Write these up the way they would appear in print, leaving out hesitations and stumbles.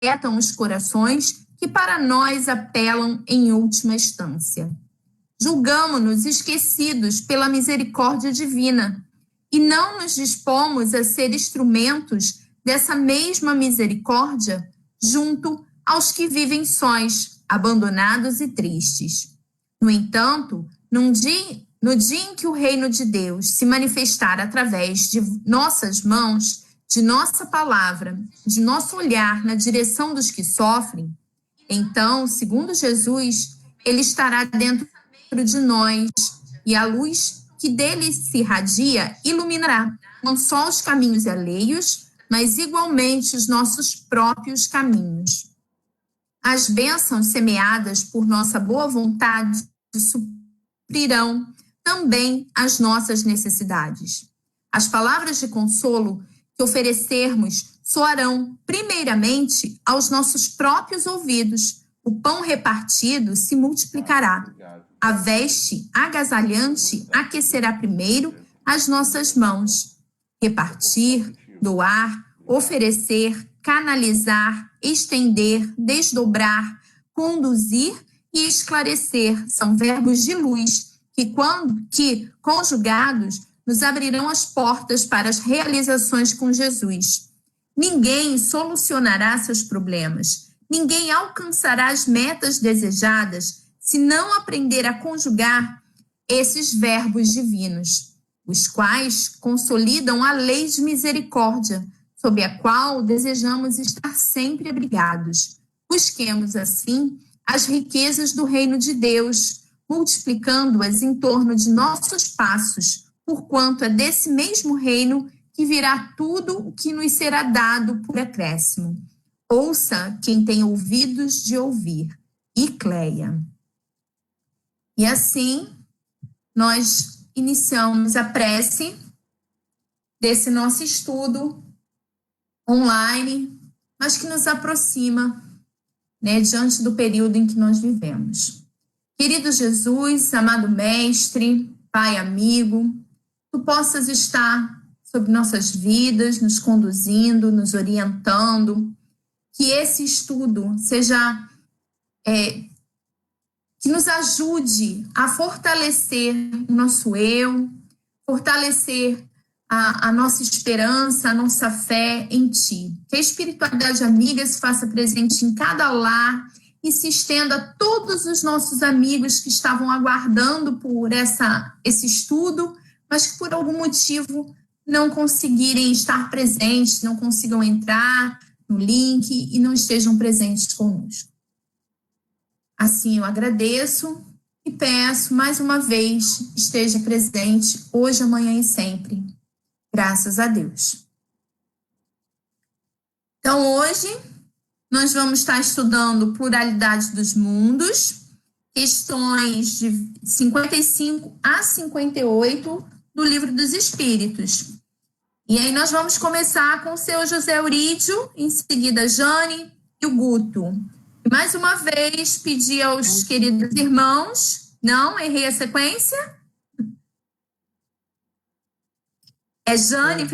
aquietam os corações que para nós apelam em última instância. Julgamo-nos esquecidos pela misericórdia divina e não nos dispomos a ser instrumentos dessa mesma misericórdia junto aos que vivem sós, abandonados e tristes. No entanto, no dia em que o reino de Deus se manifestar através de nossas mãos, de nossa palavra, de nosso olhar na direção dos que sofrem, então, segundo Jesus, ele estará dentro de nós e a luz que dele se irradia iluminará não só os caminhos alheios, mas igualmente os nossos próprios caminhos. As bênçãos semeadas por nossa boa vontade suprirão também as nossas necessidades. As palavras de consolo que oferecermos soarão primeiramente aos nossos próprios ouvidos. O pão repartido se multiplicará. A veste agasalhante aquecerá primeiro as nossas mãos. Repartir, doar, oferecer, canalizar, estender, desdobrar, conduzir e esclarecer são verbos de luz que, conjugados, nos abrirão as portas para as realizações com Jesus. Ninguém solucionará seus problemas, ninguém alcançará as metas desejadas se não aprender a conjugar esses verbos divinos, os quais consolidam a lei de misericórdia, sob a qual desejamos estar sempre abrigados. Busquemos, assim, as riquezas do reino de Deus, multiplicando-as em torno de nossos passos, porquanto é desse mesmo reino que virá tudo o que nos será dado por acréscimo. Ouça quem tem ouvidos de ouvir. Icleia. E assim, nós iniciamos a prece desse nosso estudo online, mas que nos aproxima, diante do período em que nós vivemos. Querido Jesus, amado Mestre, Pai amigo, Tu possas estar sobre nossas vidas, nos conduzindo, nos orientando, que esse estudo seja, que nos ajude a fortalecer o nosso eu, fortalecer a nossa esperança, a nossa fé em Ti. Que a espiritualidade amiga se faça presente em cada lar e se estenda a todos os nossos amigos que estavam aguardando por esse estudo, mas que por algum motivo não conseguirem estar presentes, não consigam entrar no link e não estejam presentes conosco. Assim eu agradeço e peço mais uma vez, esteja presente hoje, amanhã e sempre. Graças a Deus. Então, hoje, nós vamos estar estudando pluralidade dos mundos, questões de 55 a 58 do Livro dos Espíritos. E aí nós vamos começar com o seu José Eurídio, em seguida Jane e o Guto. E mais uma vez, pedir aos queridos irmãos, não, errei a sequência? É Jane?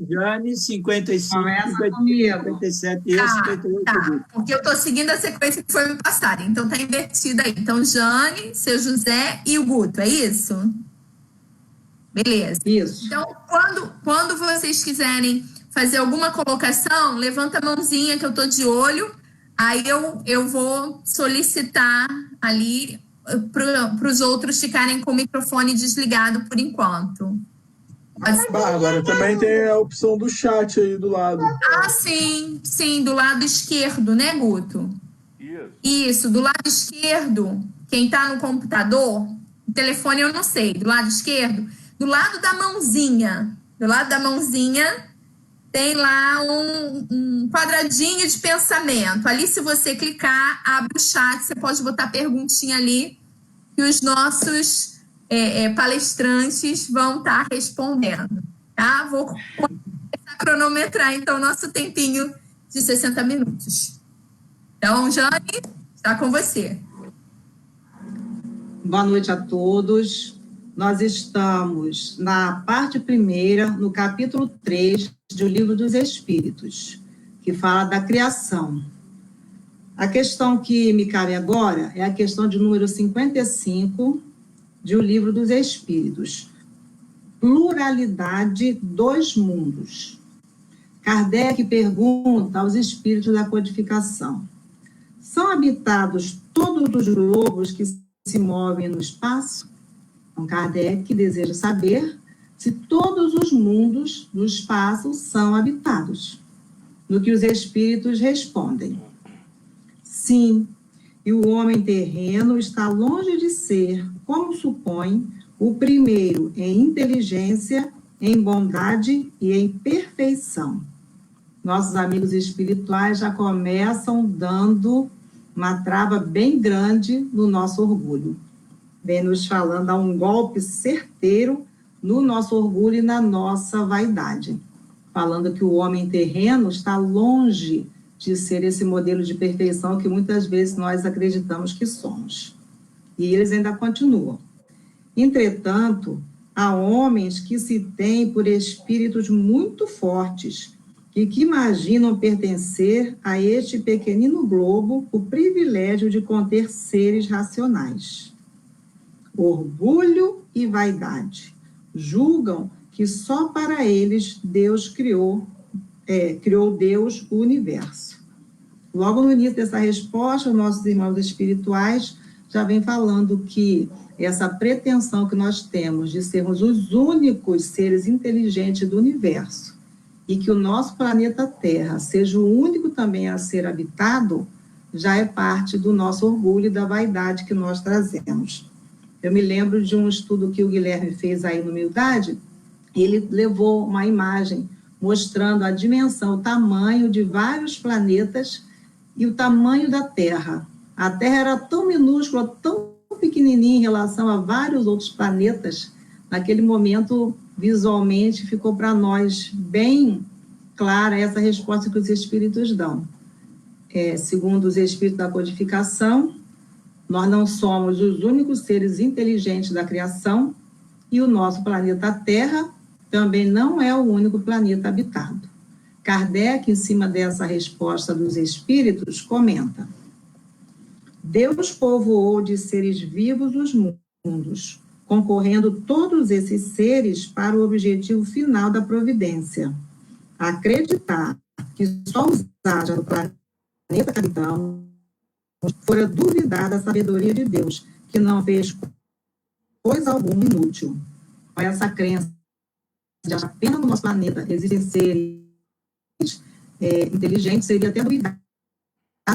Jane, 55, Começa 57 e 58. Tá, porque eu estou seguindo a sequência que foi me passada, então está invertida aí. Então, Jane, seu José e o Guto, é isso? Beleza. Isso. Então, quando vocês quiserem fazer alguma colocação, levanta a mãozinha que eu estou de olho, aí eu vou solicitar ali para os outros ficarem com o microfone desligado por enquanto. Bárbara, também tem a opção do chat aí do lado. Ah, sim, do lado esquerdo, né, Guto? Isso, do lado esquerdo, quem está no computador, o telefone eu não sei, do lado esquerdo, do lado da mãozinha tem lá um quadradinho de pensamento. Ali, se você clicar, abre o chat, você pode botar perguntinha ali que os nossos palestrantes vão estar respondendo, tá? Vou começar a cronometrar, então, o nosso tempinho de 60 minutos. Então, Jane, está com você. Boa noite a todos. Nós estamos na parte primeira, no capítulo 3 do Livro dos Espíritos, que fala da criação. A questão que me cabe agora é a questão de número 55 de O Livro dos Espíritos. Pluralidade dos mundos. Kardec pergunta aos espíritos da codificação: são habitados todos os globos que se movem no espaço? Então, Kardec deseja saber se todos os mundos do espaço são habitados. No que os espíritos respondem: sim, e o homem terreno está longe de ser, como supõe, o primeiro em inteligência, em bondade e em perfeição. Nossos amigos espirituais já começam dando uma trava bem grande no nosso orgulho. Vem nos falando a um golpe certeiro no nosso orgulho e na nossa vaidade. Falando que o homem terreno está longe de ser esse modelo de perfeição que muitas vezes nós acreditamos que somos. E eles ainda continuam. Entretanto, há homens que se têm por espíritos muito fortes e que imaginam pertencer a este pequenino globo o privilégio de conter seres racionais. Orgulho e vaidade. Julgam que só para eles Deus criou Deus o universo. Logo no início dessa resposta, nossos irmãos espirituais já vem falando que essa pretensão que nós temos de sermos os únicos seres inteligentes do universo e que o nosso planeta Terra seja o único também a ser habitado, já é parte do nosso orgulho e da vaidade que nós trazemos. Eu me lembro de um estudo que o Guilherme fez aí no Humildade. Ele levou uma imagem mostrando a dimensão, o tamanho de vários planetas e o tamanho da Terra. A Terra era tão minúscula, tão pequenininha em relação a vários outros planetas. Naquele momento, visualmente, ficou para nós bem clara essa resposta que os espíritos dão. Segundo os espíritos da codificação, nós não somos os únicos seres inteligentes da criação e o nosso planeta Terra também não é o único planeta habitado. Kardec, em cima dessa resposta dos espíritos, comenta: Deus povoou de seres vivos os mundos, concorrendo todos esses seres para o objetivo final da providência. Acreditar que só os haja no planeta que habitamos fora duvidar da sabedoria de Deus, que não fez coisa alguma inútil. Com essa crença de apenas no nosso planeta existem seres inteligentes, seria até duvidar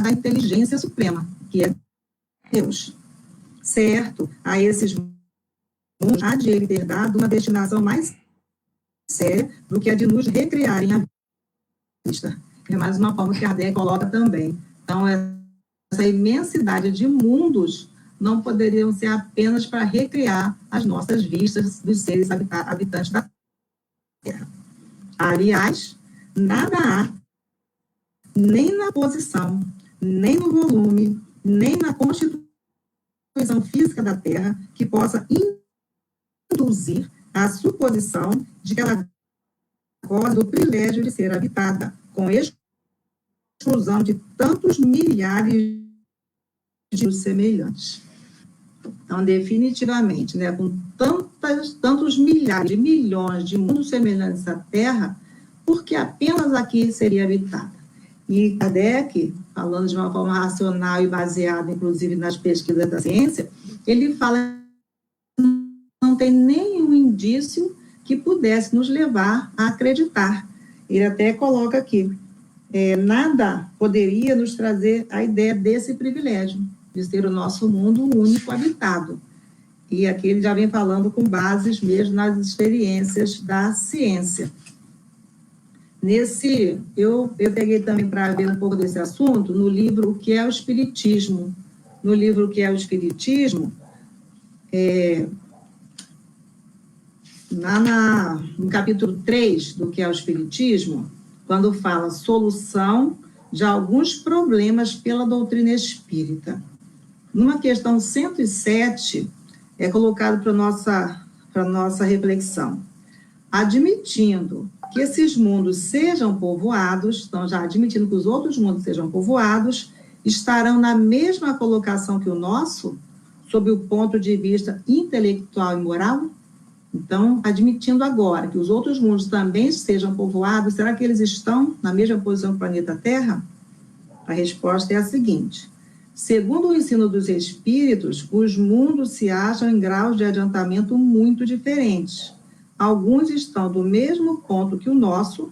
da inteligência suprema, que é Deus. Certo, a esses mundos há de ele ter dado uma destinação mais séria do que a de nos recriarem à vista. É mais uma forma que Kardec coloca também. Então, essa imensidade de mundos não poderiam ser apenas para recriar as nossas vistas dos seres habitantes da Terra. Aliás, nada há, nem na posição, nem no volume, nem na constituição física da Terra, que possa induzir a suposição de que ela goza do privilégio de ser habitada, com exclusão de tantos milhares de semelhantes. Então, definitivamente, né, com tantos milhares de milhões de mundos semelhantes à Terra, porque apenas aqui seria habitada. E Kardec, falando de uma forma racional e baseada, inclusive, nas pesquisas da ciência, ele fala que não tem nenhum indício que pudesse nos levar a acreditar. Ele até coloca aqui, nada poderia nos trazer a ideia desse privilégio, de ser o nosso mundo único habitado. E aqui ele já vem falando com bases mesmo nas experiências da ciência. Eu peguei também para ver um pouco desse assunto no livro O que é o Espiritismo. No livro O que é o Espiritismo, no capítulo 3 do que é o Espiritismo, quando fala solução de alguns problemas pela doutrina espírita. Numa questão 107, é colocado para nossa reflexão. Admitindo que esses mundos sejam povoados, então já admitindo que os outros mundos sejam povoados, estarão na mesma colocação que o nosso, sob o ponto de vista intelectual e moral? Então, admitindo agora que os outros mundos também sejam povoados, será que eles estão na mesma posição que o planeta Terra? A resposta é a seguinte: segundo o ensino dos espíritos, os mundos se acham em graus de adiantamento muito diferentes. Alguns estão do mesmo ponto que o nosso,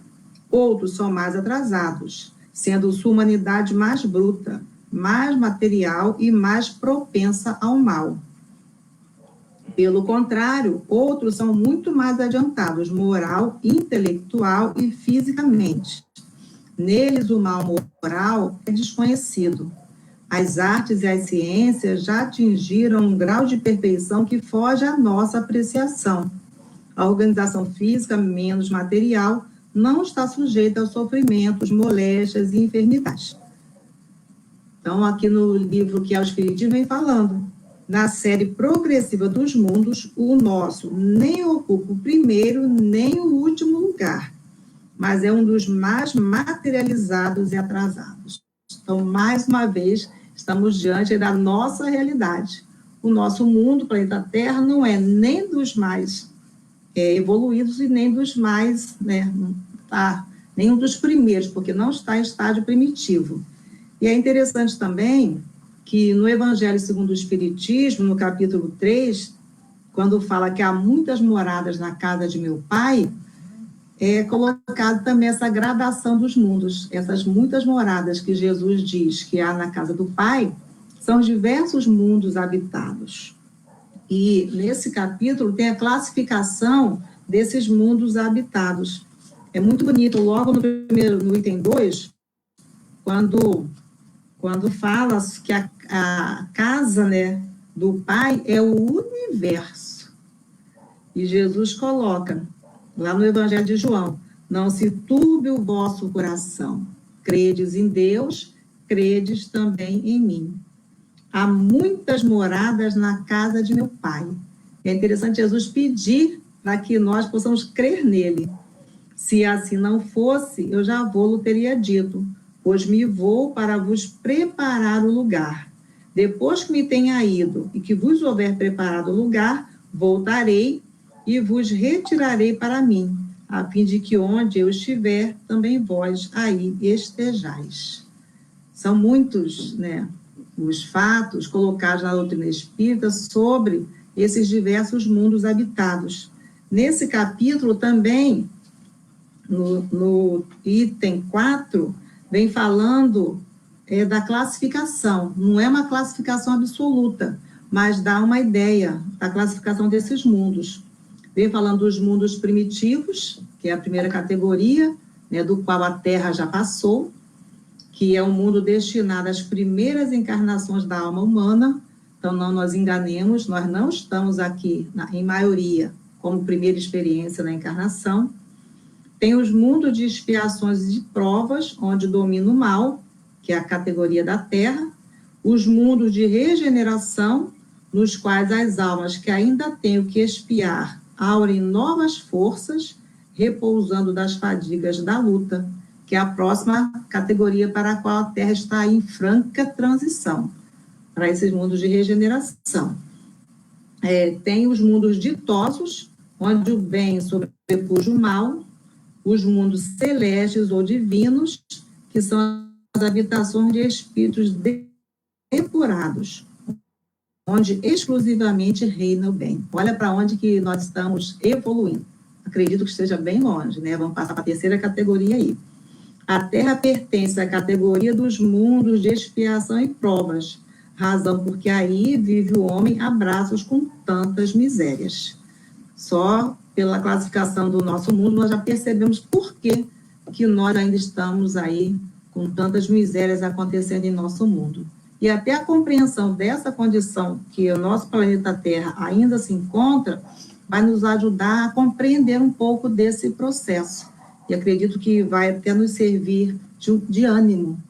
outros são mais atrasados, sendo sua humanidade mais bruta, mais material e mais propensa ao mal. Pelo contrário, outros são muito mais adiantados, moral, intelectual e fisicamente. Neles, o mal moral é desconhecido. As artes e as ciências já atingiram um grau de perfeição que foge à nossa apreciação. A organização física, menos material, não está sujeita aos sofrimentos, moléstias e enfermidades. Então, aqui no livro que é o Espiritismo vem falando, na série progressiva dos mundos, o nosso nem ocupa o primeiro nem o último lugar, mas é um dos mais materializados e atrasados. Então, mais uma vez, estamos diante da nossa realidade. O nosso mundo, o planeta Terra, não é nem dos mais evoluídos e nem dos mais, nenhum dos primeiros, porque não está em estágio primitivo. E é interessante também que no Evangelho segundo o Espiritismo, no capítulo 3, quando fala que há muitas moradas na casa de meu Pai, é colocado também essa gradação dos mundos. Essas muitas moradas que Jesus diz que há na casa do Pai, são diversos mundos habitados. E nesse capítulo tem a classificação desses mundos habitados. É muito bonito, logo no item 2, quando fala que a casa, do Pai é o universo. E Jesus coloca, lá no Evangelho de João, não se turbe o vosso coração. Credes em Deus, credes também em mim. Há muitas moradas na casa de meu Pai. É interessante Jesus pedir para que nós possamos crer nele. Se assim não fosse, eu já vou-lo teria dito, pois me vou para vos preparar o lugar. Depois que me tenha ido e que vos houver preparado o lugar, voltarei e vos retirarei para mim, a fim de que onde eu estiver, também vós aí estejais. São muitos, os fatos colocados na doutrina espírita sobre esses diversos mundos habitados. Nesse capítulo também, no item 4, vem falando da classificação. Não é uma classificação absoluta, mas dá uma ideia da classificação desses mundos. Vem falando dos mundos primitivos, que é a primeira categoria, do qual a Terra já passou, que é um mundo destinado às primeiras encarnações da alma humana. Então, não nos enganemos, nós não estamos aqui, em maioria, como primeira experiência na encarnação. Tem os mundos de expiações e de provas, onde domina o mal, que é a categoria da Terra. Os mundos de regeneração, nos quais as almas que ainda têm o que expiar aurem novas forças, repousando das fadigas da luta, que é a próxima categoria para a qual a Terra está em franca transição, para esses mundos de regeneração. Tem os mundos ditosos, onde o bem sobrepuja o mal, os mundos celestes ou divinos, que são as habitações de espíritos depurados, onde exclusivamente reina o bem. Olha para onde que nós estamos evoluindo. Acredito que esteja bem longe, Vamos passar para a terceira categoria aí. A Terra pertence à categoria dos mundos de expiação e provas, razão porque aí vive o homem a braços com tantas misérias. Só pela classificação do nosso mundo, nós já percebemos por que nós ainda estamos aí com tantas misérias acontecendo em nosso mundo. E até a compreensão dessa condição que o nosso planeta Terra ainda se encontra, vai nos ajudar a compreender um pouco desse processo. E acredito que vai até nos servir de ânimo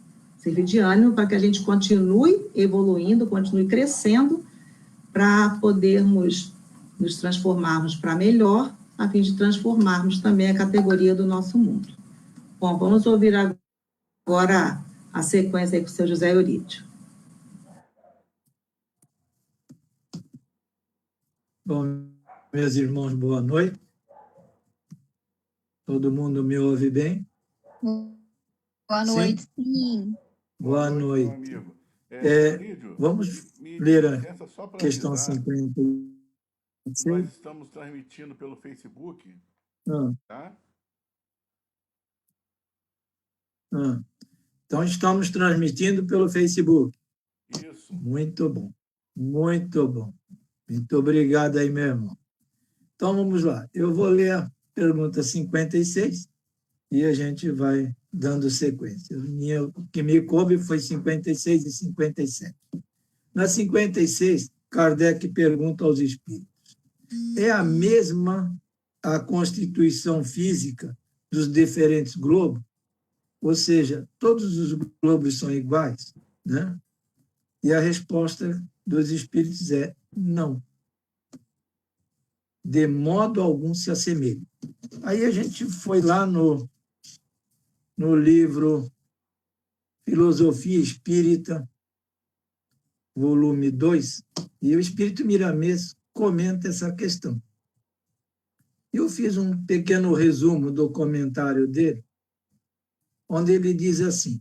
para que a gente continue evoluindo, continue crescendo, para podermos nos transformarmos para melhor, a fim de transformarmos também a categoria do nosso mundo. Bom, vamos ouvir agora a sequência aí com o seu José Eurídio. Bom, meus irmãos, boa noite. Todo mundo me ouve bem? Boa noite, sim. Boa Meu noite. amigo. Vamos ler a licença só para questão avisar, 56. nós estamos transmitindo pelo Facebook, tá? Então, estamos transmitindo pelo Facebook. Isso. Muito bom. Muito bom. Muito obrigado aí, meu irmão. Então, vamos lá. Eu vou ler a pergunta 56 e a gente vai dando sequência. O que me coube foi 56 e 57. Na 56, Kardec pergunta aos espíritos: é a mesma a constituição física dos diferentes globos? Ou seja, todos os globos são iguais, né? E a resposta dos espíritos é não. De modo algum se assemelha. Aí a gente foi lá no livro Filosofia Espírita, volume 2, e o Espírito Miramês comenta essa questão. Eu fiz um pequeno resumo do comentário dele, onde ele diz assim: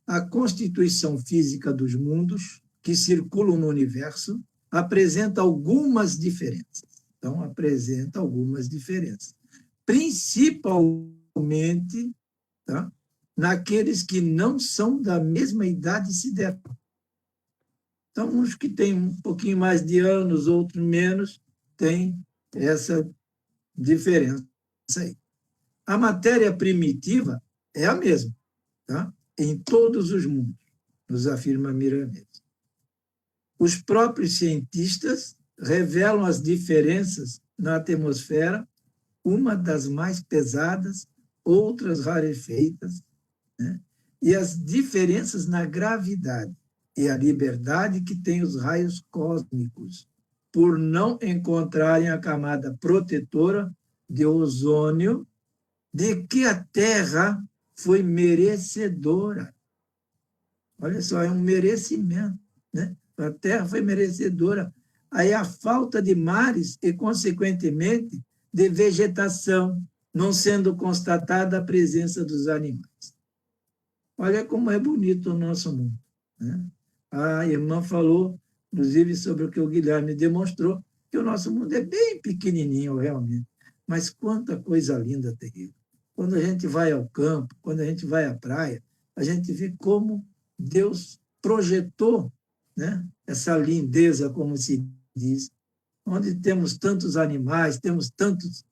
a constituição física dos mundos que circulam no universo apresenta algumas diferenças. Então, apresenta algumas diferenças. Principalmente, tá, naqueles que não são da mesma idade sideral. Então, uns que têm um pouquinho mais de anos, outros menos, têm essa diferença aí. A matéria primitiva é a mesma, tá? Em todos os mundos, nos afirma Miramês. Os próprios cientistas revelam as diferenças na atmosfera, uma das mais pesadas, outras rarefeitas, né? E as diferenças na gravidade e a liberdade que têm os raios cósmicos, por não encontrarem a camada protetora de ozônio de que a Terra foi merecedora. Olha só, é um merecimento, né? A Terra foi merecedora. Aí a falta de mares e, consequentemente, de vegetação, não sendo constatada a presença dos animais. Olha como é bonito o nosso mundo, né? A irmã falou, inclusive, sobre o que o Guilherme demonstrou, que o nosso mundo é bem pequenininho, realmente, mas quanta coisa linda tem. Quando a gente vai ao campo, quando a gente vai à praia, a gente vê como Deus projetou, né, essa lindeza, como se diz, onde temos tantos animais, temos tantos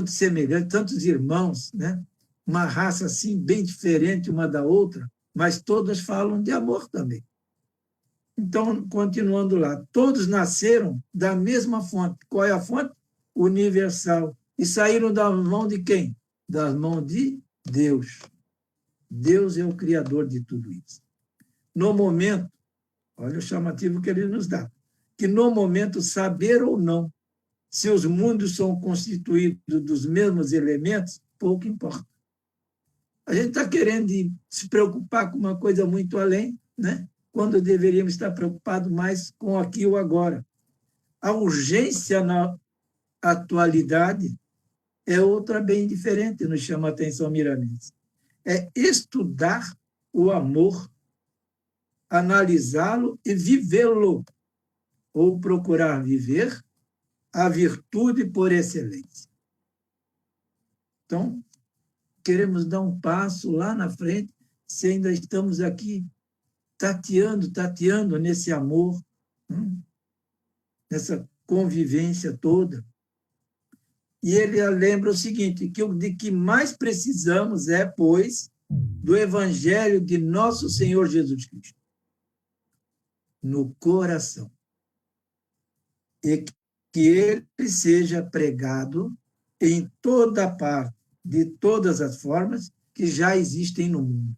semelhantes, tantos irmãos, né? Uma raça assim bem diferente uma da outra, mas todas falam de amor também. Então, continuando lá, todos nasceram da mesma fonte. Qual é a fonte? Universal. E saíram da mão de quem? Das mãos de Deus. Deus é o criador de tudo isso. No momento, olha o chamativo que ele nos dá, que no momento, saber ou não, se os mundos são constituídos dos mesmos elementos, pouco importa. A gente está querendo se preocupar com uma coisa muito além, né? Quando deveríamos estar preocupados mais com aqui ou agora. A urgência na atualidade é outra bem diferente, nos chama a atenção Miramês. É estudar o amor, analisá-lo e vivê-lo, ou procurar viver a virtude por excelência. Então, queremos dar um passo lá na frente, se ainda estamos aqui tateando nesse amor, nessa convivência toda. E ele lembra o seguinte, que o de que mais precisamos é, pois, do Evangelho de nosso Senhor Jesus Cristo, no coração, e que ele seja pregado em toda parte, de todas as formas que já existem no mundo.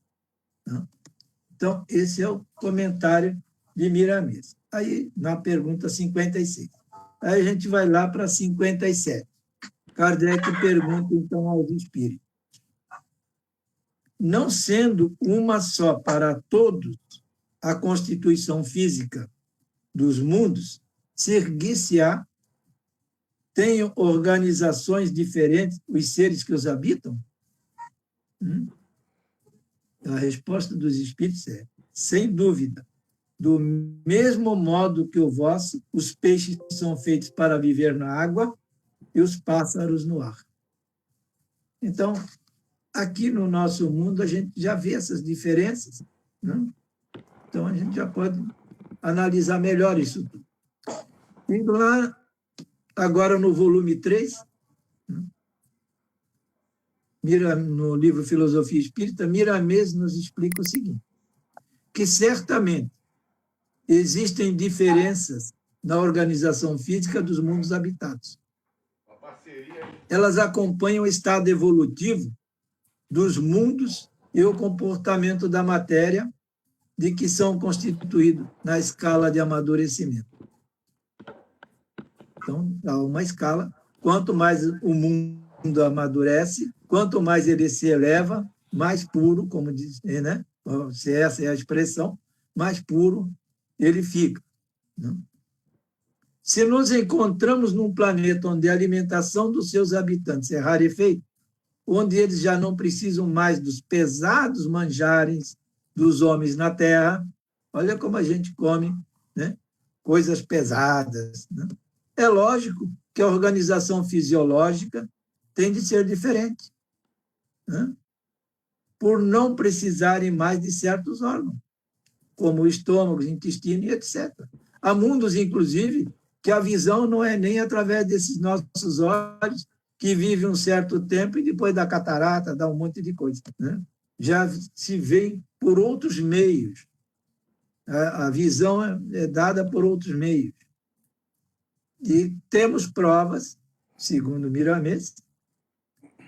Então, esse é o comentário de Miramês. Aí, na pergunta 56. Aí a gente vai lá para 57. Kardec pergunta, então, aos espíritos: não sendo uma só para todos a constituição física dos mundos, ser-se-á, têm organizações diferentes os seres que os habitam? A resposta dos espíritos é, sem dúvida, do mesmo modo que o vosso, os peixes são feitos para viver na água e os pássaros no ar. Então, aqui no nosso mundo, a gente já vê essas diferenças, né? Então, a gente já pode analisar melhor isso tudo. Indo lá, agora no volume 3, no livro Filosofia Espírita, Miramês nos explica o seguinte, que certamente existem diferenças na organização física dos mundos habitados. Elas acompanham o estado evolutivo dos mundos e o comportamento da matéria de que são constituídos na escala de amadurecimento. Então, há uma escala, quanto mais o mundo amadurece, quanto mais ele se eleva, mais puro, como diz, né? Se essa é a expressão, mais puro ele fica. Né? Se nos encontramos num planeta onde a alimentação dos seus habitantes é rarefeita, onde eles já não precisam mais dos pesados manjares dos homens na Terra, olha como a gente come, né? Coisas pesadas. Né? É lógico que a organização fisiológica tem de ser diferente, né? Por não precisarem mais de certos órgãos, como o estômago, o intestino e etc. Há mundos, inclusive, que a visão não é nem através desses nossos olhos, que vivem um certo tempo e depois da catarata, dá um monte de coisa. Né? Já se vê por outros meios. A visão é dada por outros meios. E temos provas, segundo Miramês,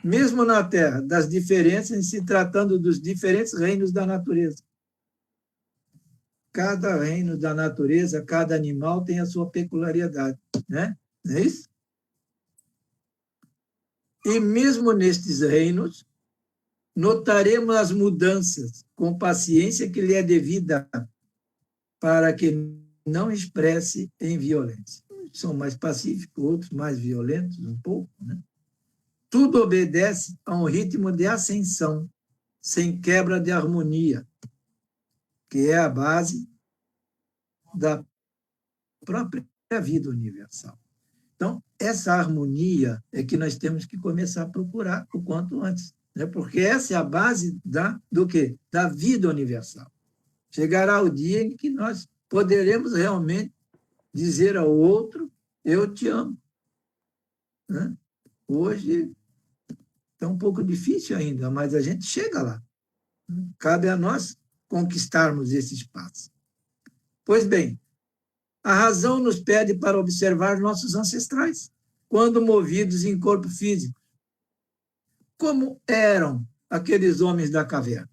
mesmo na Terra, das diferenças em se tratando dos diferentes reinos da natureza. Cada reino da natureza, cada animal tem a sua peculiaridade, né? Não é isso? E mesmo nestes reinos, notaremos as mudanças com paciência que lhe é devida para que não expresse em violência. Uns são mais pacíficos, outros mais violentos, um pouco, né? Tudo obedece a um ritmo de ascensão, sem quebra de harmonia, que é a base da própria vida universal. Então, essa harmonia é que nós temos que começar a procurar o quanto antes, né? Porque essa é a base do quê? Da vida universal. Chegará o dia em que nós poderemos realmente dizer ao outro, eu te amo. Né? Hoje é um pouco difícil ainda, mas a gente chega lá. Cabe a nós conquistarmos esse espaço. Pois bem, a razão nos pede para observar nossos ancestrais, quando movidos em corpo físico. Como eram aqueles homens da caverna?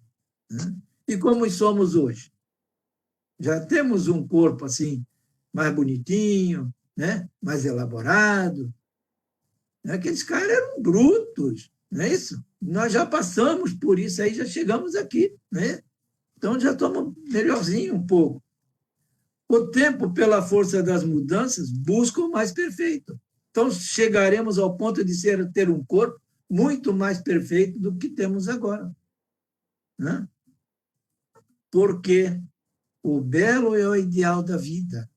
Né? E como somos hoje? Já temos um corpo assim, mais bonitinho, né? Mais elaborado. Aqueles caras eram brutos, não é isso? Nós já passamos por isso aí, já chegamos aqui, né? Então já estamos melhorzinho um pouco. O tempo, pela força das mudanças, busca o mais perfeito. Então chegaremos ao ponto de ter um corpo muito mais perfeito do que temos agora. Né? Porque o belo é o ideal da vida.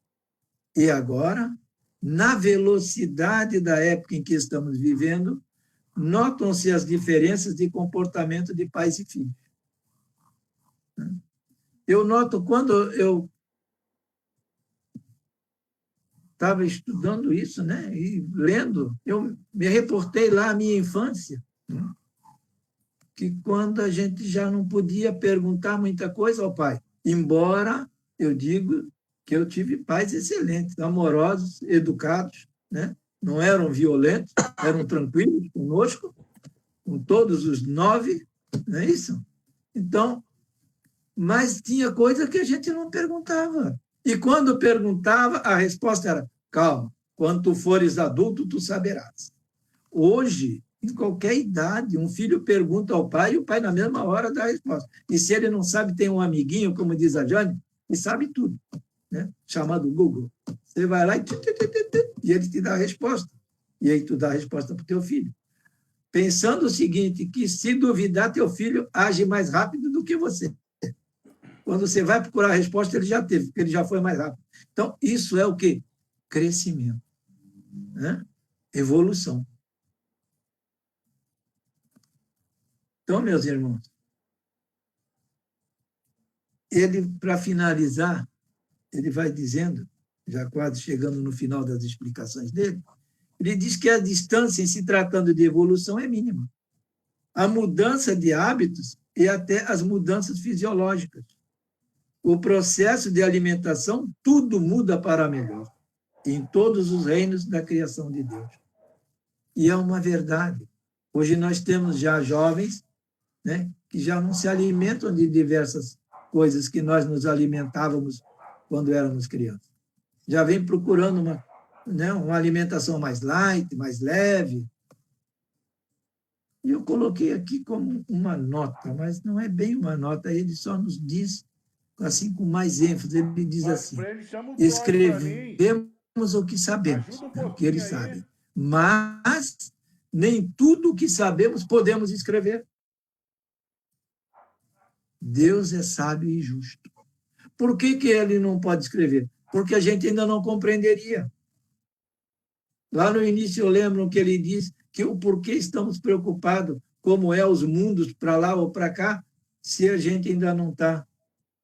E agora, na velocidade da época em que estamos vivendo, notam-se as diferenças de comportamento de pais e filhos. Eu noto, quando eu estava estudando isso, né, e lendo, eu me reportei lá à minha infância, né, que quando a gente já não podia perguntar muita coisa ao pai, embora eu digo que eu tive pais excelentes, amorosos, educados, né? Não eram violentos, eram tranquilos conosco, com todos os 9, não é isso? Então, mas tinha coisa que a gente não perguntava. E quando perguntava, a resposta era, calma, quando tu fores adulto, tu saberás. Hoje, em qualquer idade. Um filho pergunta ao pai e o pai, na mesma hora, dá a resposta. E se ele não sabe, tem um amiguinho, como diz a Jane, que sabe tudo, né? Chamado Google. Você vai lá e ele te dá a resposta. E aí tu dá a resposta para o teu filho. Pensando o seguinte, que se duvidar, teu filho age mais rápido do que você. Quando você vai procurar a resposta, ele já teve, porque ele já foi mais rápido. Então, isso é o quê? Crescimento, né? Evolução. Então, meus irmãos, ele, para finalizar, ele vai dizendo, já quase chegando no final das explicações dele, ele diz que a distância, em se tratando de evolução, é mínima. A mudança de hábitos e até as mudanças fisiológicas. O processo de alimentação, tudo muda para melhor, em todos os reinos da criação de Deus. E é uma verdade. Hoje nós temos já jovens, né, que já não se alimentam de diversas coisas que nós nos alimentávamos quando éramos crianças. Já vem procurando uma alimentação mais light, mais leve. E eu coloquei aqui como uma nota, mas não é bem uma nota, ele só nos diz, assim, com mais ênfase, ele diz assim, escrevemos o que sabemos, o que eles sabem, mas nem tudo o que sabemos podemos escrever. Deus é sábio e justo. Por que ele não pode escrever? Porque a gente ainda não compreenderia. Lá no início eu lembro que ele diz que o porquê estamos preocupados, como é os mundos para lá ou para cá, se a gente ainda não está,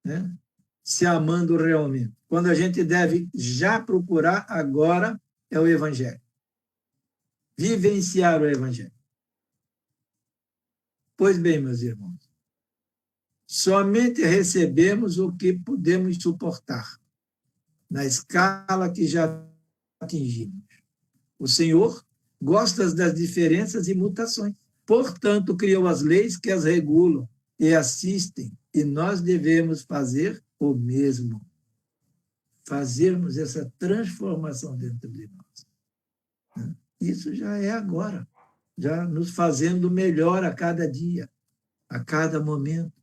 né, se amando realmente. Quando a gente deve já procurar agora é o Evangelho. Vivenciar o Evangelho. Pois bem, meus irmãos, somente recebemos o que podemos suportar, na escala que já atingimos. O Senhor gosta das diferenças e mutações. Portanto, criou as leis que as regulam e assistem, e nós devemos fazer o mesmo. Fazermos essa transformação dentro de nós. Isso já é agora, já nos fazendo melhor a cada dia, a cada momento.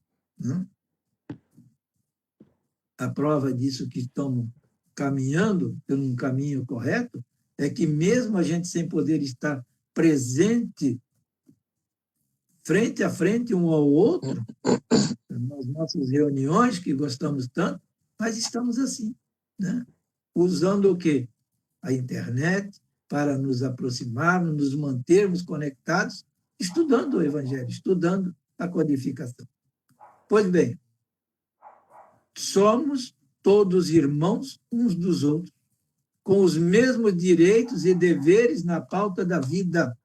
A prova disso que estamos caminhando por um caminho correto é que mesmo a gente sem poder estar presente, frente a frente um ao outro, nas nossas reuniões que gostamos tanto, mas estamos assim, né? Usando o quê? A internet para nos aproximarmos, nos mantermos conectados, estudando o Evangelho, estudando a codificação. Pois bem, somos todos irmãos uns dos outros, com os mesmos direitos e deveres na pauta da vida.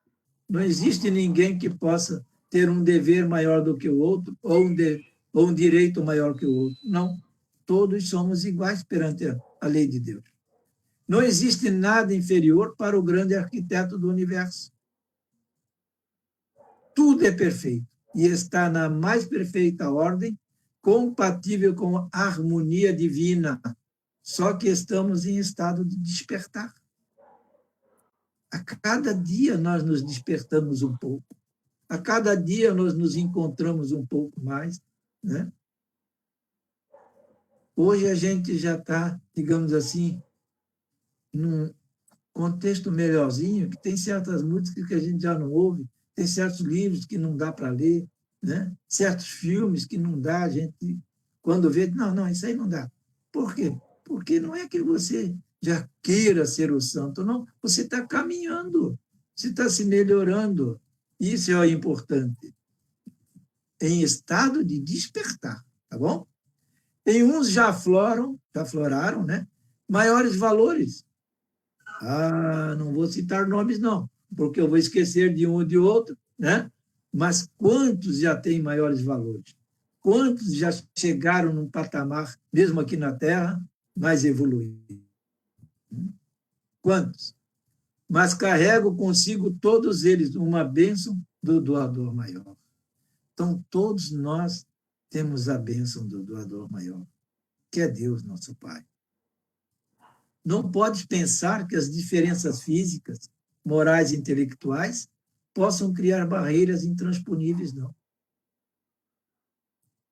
Não existe ninguém que possa ter um dever maior do que o outro ou um direito maior que o outro. Não. Todos somos iguais perante a lei de Deus. Não existe nada inferior para o grande arquiteto do universo. Tudo é perfeito e está na mais perfeita ordem, compatível com a harmonia divina. Só que estamos em estado de despertar. A cada dia nós nos despertamos um pouco. A cada dia nós nos encontramos um pouco mais, né? Hoje a gente já está, digamos assim, num contexto melhorzinho, que tem certas músicas que a gente já não ouve, tem certos livros que não dá para ler, né? Certos filmes que não dá, a gente, quando vê, não, isso aí não dá. Por quê? Porque não é que você já queira ser o santo, não. Você está caminhando, você está se melhorando. Isso é o importante. Em estado de despertar, tá bom? Em uns já afloraram, né? Maiores valores. Não vou citar nomes, não, porque eu vou esquecer de um ou de outro, né? Mas quantos já têm maiores valores? Quantos já chegaram num patamar, mesmo aqui na Terra, mais evoluído? Quantos? Mas carrego consigo todos eles uma bênção do doador maior. Então, todos nós temos a bênção do doador maior, que é Deus, nosso Pai. Não pode pensar que as diferenças físicas, morais e intelectuais possam criar barreiras intransponíveis, não.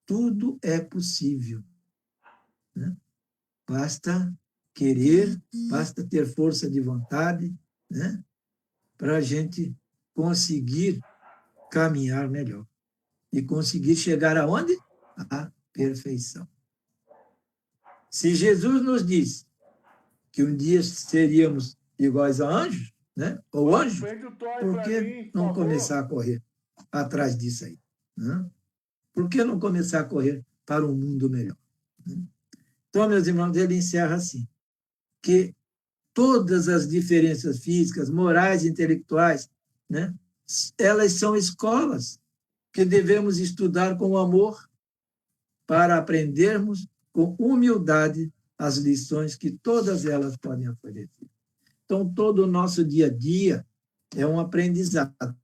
Tudo é possível, né? Basta querer, basta ter força de vontade, né? Para a gente conseguir caminhar melhor e conseguir chegar aonde? À perfeição. Se Jesus nos diz que um dia seríamos iguais a anjos, né? Ou anjos, por que não começar a correr atrás disso aí? Né? Por que não começar a correr para um mundo melhor? Né? Então, meus irmãos, ele encerra assim, que todas as diferenças físicas, morais e intelectuais, né? Elas são escolas que devemos estudar com amor para aprendermos com humildade as lições que todas elas podem oferecer. Então, todo o nosso dia a dia é um aprendizado.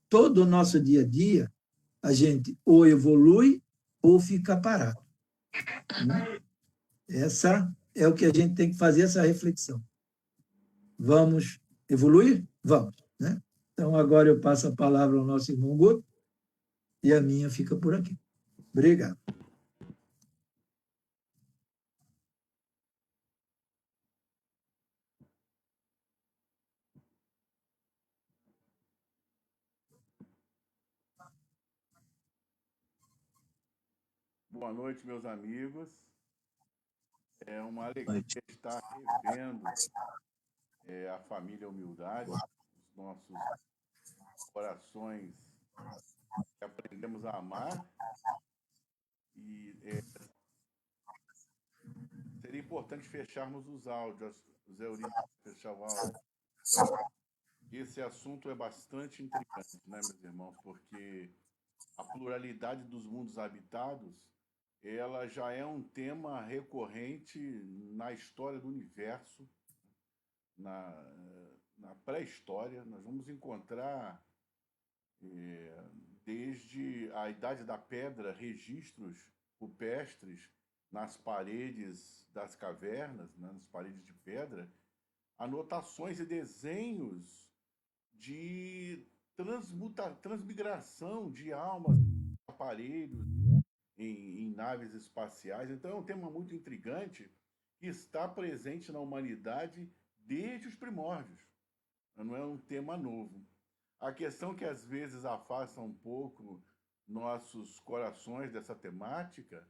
Todo o nosso dia a dia, a gente ou evolui ou fica parado. Né? Essa é o que a gente tem que fazer, essa reflexão. Vamos evoluir? Vamos. Né? Então, agora eu passo a palavra ao nosso irmão Guto e a minha fica por aqui. Obrigado. Boa noite, meus amigos. É uma alegria estar revendo a família Humildade, os nossos corações que aprendemos a amar. E seria importante fecharmos os áudios, os Eurico fechar o áudio. Esse assunto é bastante intrigante, né, meus irmãos? Porque a pluralidade dos mundos habitados, ela já é um tema recorrente na história do universo, na pré-história. Nós vamos encontrar, desde a Idade da Pedra, registros rupestres nas paredes das cavernas, né, nas paredes de pedra, anotações e desenhos de transmigração de almas, aparelhos em naves espaciais. Então é um tema muito intrigante que está presente na humanidade desde os primórdios. Não é um tema novo. A questão que às vezes afasta um pouco nossos corações dessa temática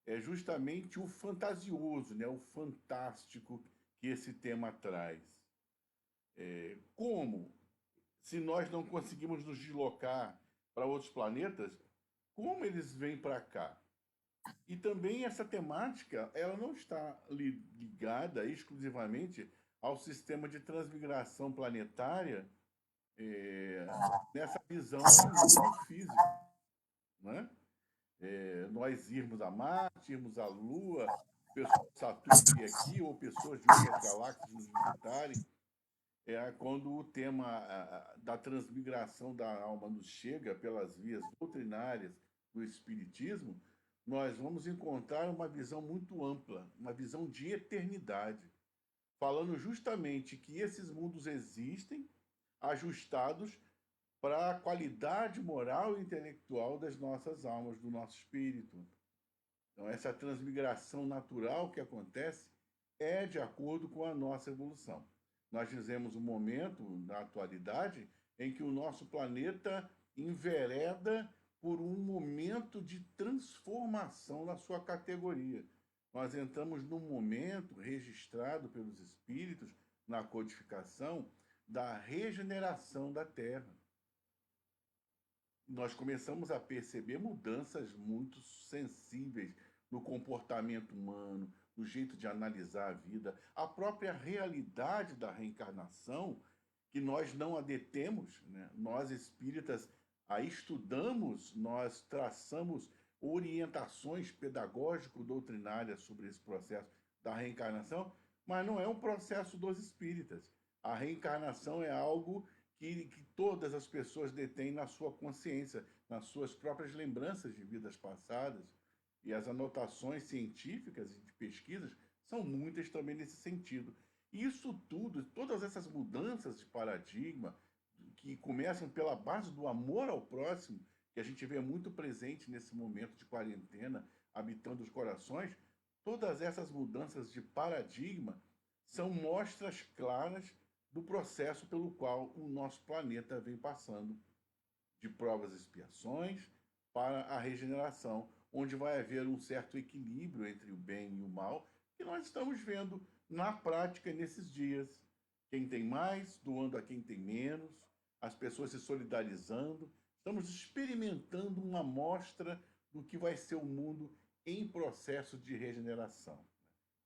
é justamente o fantasioso, né? O fantástico que esse tema traz. Como? Se nós não conseguimos nos deslocar para outros planetas, como eles vêm para cá? E também essa temática, ela não está ligada exclusivamente ao sistema de transmigração planetária, nessa visão de mundo físico, né? Nós irmos a Marte, irmos à Lua, pessoas de Saturno vir aqui, ou pessoas de outras galáxias nos visitarem. Quando o tema da transmigração da alma nos chega pelas vias doutrinárias do Espiritismo, nós vamos encontrar uma visão muito ampla, uma visão de eternidade, falando justamente que esses mundos existem ajustados para a qualidade moral e intelectual das nossas almas, do nosso espírito. Então, essa transmigração natural que acontece é de acordo com a nossa evolução. Nós dizemos um momento, na atualidade, em que o nosso planeta envereda por um momento de transformação na sua categoria. Nós entramos num momento registrado pelos espíritos na codificação da regeneração da Terra. Nós começamos a perceber mudanças muito sensíveis no comportamento humano, no jeito de analisar a vida, a própria realidade da reencarnação, que nós não a detemos, né? Nós espíritas a estudamos, nós traçamos orientações pedagógico-doutrinárias sobre esse processo da reencarnação, mas não é um processo dos espíritas. A reencarnação é algo que todas as pessoas detêm na sua consciência, nas suas próprias lembranças de vidas passadas. E as anotações científicas e de pesquisas são muitas também nesse sentido. Isso tudo, todas essas mudanças de paradigma, que começam pela base do amor ao próximo, que a gente vê muito presente nesse momento de quarentena, habitando os corações, todas essas mudanças de paradigma são mostras claras do processo pelo qual o nosso planeta vem passando, de provas e expiações para a regeneração, onde vai haver um certo equilíbrio entre o bem e o mal, que nós estamos vendo na prática nesses dias. Quem tem mais, doando a quem tem menos, as pessoas se solidarizando. Estamos experimentando uma amostra do que vai ser o mundo em processo de regeneração,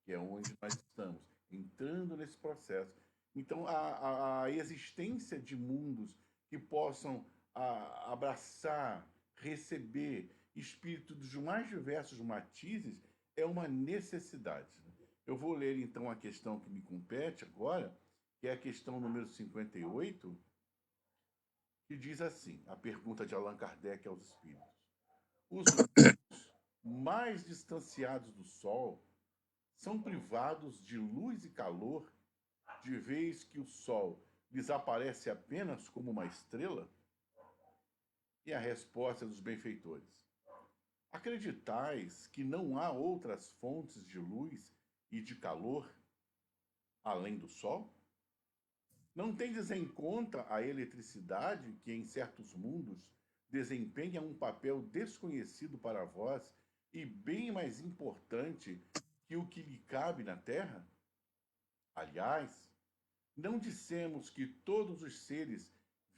que é onde nós estamos, entrando nesse processo. Então, a existência de mundos que possam abraçar, receber espíritos dos mais diversos matizes é uma necessidade. Eu vou ler, então, a questão que me compete agora, que é a questão número 58, que diz assim, a pergunta de Allan Kardec aos espíritos. Os mundos mais distanciados do Sol são privados de luz e calor, de vez que o Sol lhes aparece apenas como uma estrela? E a resposta dos benfeitores: acreditais que não há outras fontes de luz e de calor além do Sol? Não tendes em conta a eletricidade que em certos mundos desempenha um papel desconhecido para vós e bem mais importante que o que lhe cabe na Terra? Aliás, não dissemos que todos os seres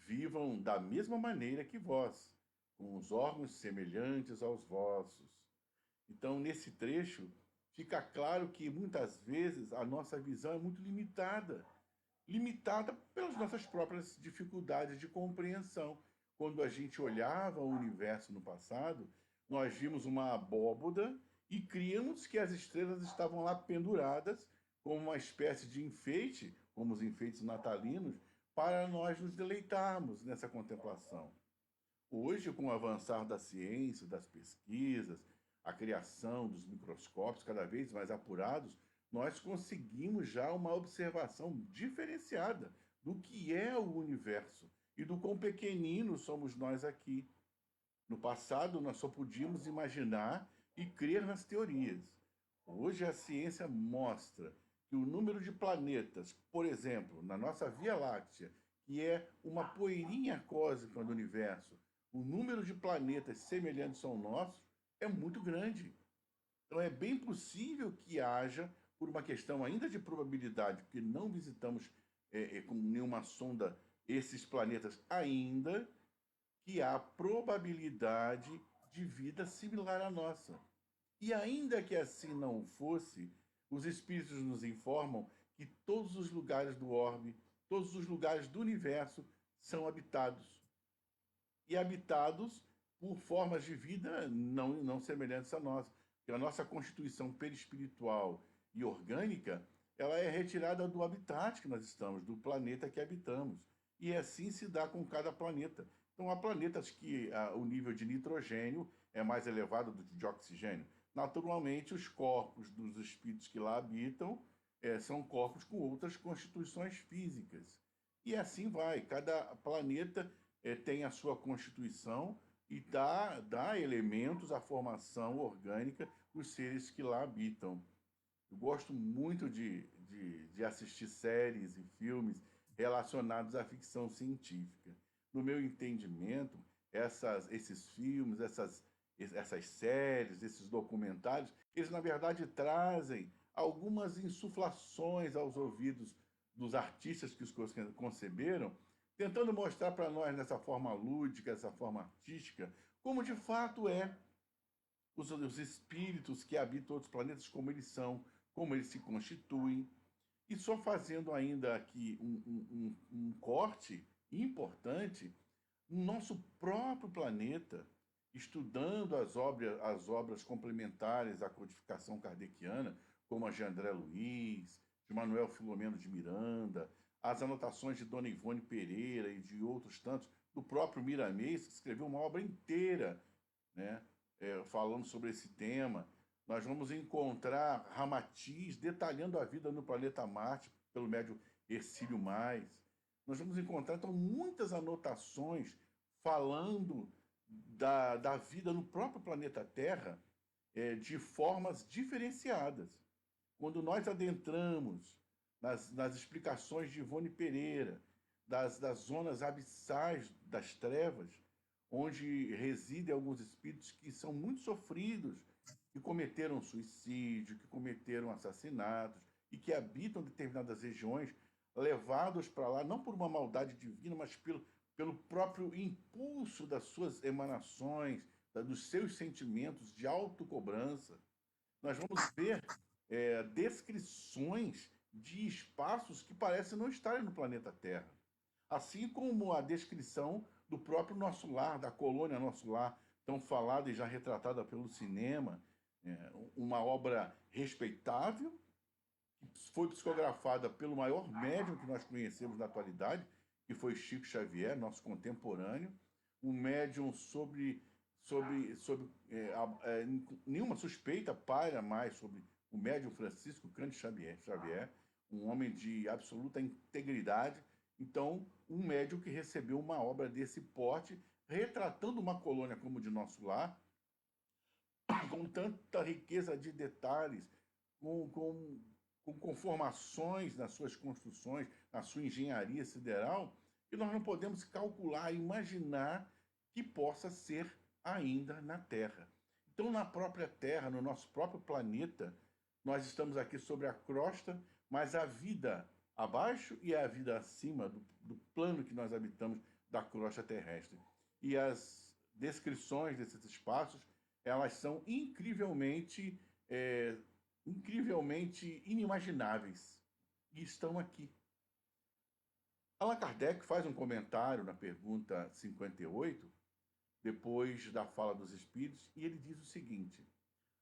vivam da mesma maneira que vós, com os órgãos semelhantes aos vossos. Então, nesse trecho, fica claro que muitas vezes a nossa visão é muito limitada pelas nossas próprias dificuldades de compreensão. Quando a gente olhava o universo no passado, nós vimos uma abóboda e críamos que as estrelas estavam lá penduradas como uma espécie de enfeite, como os enfeites natalinos, para nós nos deleitarmos nessa contemplação. Hoje, com o avançar da ciência, das pesquisas, a criação dos microscópios cada vez mais apurados, nós conseguimos já uma observação diferenciada do que é o universo e do quão pequeninos somos nós aqui. No passado, nós só podíamos imaginar e crer nas teorias. Hoje, a ciência mostra que o número de planetas, por exemplo, na nossa Via Láctea, que é uma poeirinha cósmica do universo, o número de planetas semelhantes ao nosso é muito grande. Então, é bem possível que haja, por uma questão ainda de probabilidade, porque não visitamos com nenhuma sonda esses planetas ainda, que há probabilidade de vida similar à nossa. E ainda que assim não fosse, os espíritos nos informam que todos os lugares do orbe, todos os lugares do universo são habitados. E habitados por formas de vida não semelhantes à nossa. Porque a nossa constituição perispiritual e orgânica, ela é retirada do habitat que nós estamos, do planeta que habitamos. E assim se dá com cada planeta. Então, há planetas que o nível de nitrogênio é mais elevado do que de oxigênio. Naturalmente, os corpos dos espíritos que lá habitam são corpos com outras constituições físicas. E assim vai. Cada planeta tem a sua constituição e dá elementos à formação orgânica dos seres que lá habitam. Eu gosto muito de assistir séries e filmes relacionados à ficção científica. No meu entendimento, esses filmes, essas séries, esses documentários, eles, na verdade, trazem algumas insuflações aos ouvidos dos artistas que os conceberam, tentando mostrar para nós, nessa forma lúdica, essa forma artística, como de fato os espíritos que habitam outros planetas, como eles são, como eles se constituem. E só fazendo ainda aqui um corte importante, no nosso próprio planeta, estudando as obras complementares à codificação kardeciana, como a de André Luiz, de Manuel Filomeno de Miranda, as anotações de Dona Ivone Pereira e de outros tantos, do próprio Miramês, que escreveu uma obra inteira, né, falando sobre esse tema. Nós vamos encontrar Ramatiz detalhando a vida no planeta Marte, pelo médium Hercílio Mais. nós vamos encontrar, então, muitas anotações falando da vida no próprio planeta Terra de formas diferenciadas. Quando nós adentramos nas explicações de Ivone Pereira, das zonas abissais das trevas, onde residem alguns espíritos que são muito sofridos, que cometeram suicídio, que cometeram assassinatos e que habitam determinadas regiões, levados para lá não por uma maldade divina, mas pelo próprio impulso das suas emanações, dos seus sentimentos de autocobrança. Nós vamos ver descrições de espaços que parecem não estarem no planeta Terra. Assim como a descrição do próprio Nosso Lar, da colônia Nosso Lar, tão falada e já retratada pelo cinema, uma obra respeitável, foi psicografada pelo maior médium que nós conhecemos na atualidade, que foi Chico Xavier, nosso contemporâneo, um médium sobre nenhuma suspeita paira mais sobre o médium Francisco Cândido Xavier, um homem de absoluta integridade. Então, um médium que recebeu uma obra desse porte, retratando uma colônia como de Nosso Lar, com tanta riqueza de detalhes, com conformações nas suas construções, na sua engenharia sideral, que nós não podemos calcular, imaginar que possa ser ainda na Terra. Então, na própria Terra, no nosso próprio planeta, nós estamos aqui sobre a crosta, mas a vida abaixo e a vida acima do plano que nós habitamos da crosta terrestre. E as descrições desses espaços, elas são incrivelmente inimagináveis e estão aqui. Allan Kardec faz um comentário na pergunta 58, depois da fala dos espíritos, e ele diz o seguinte: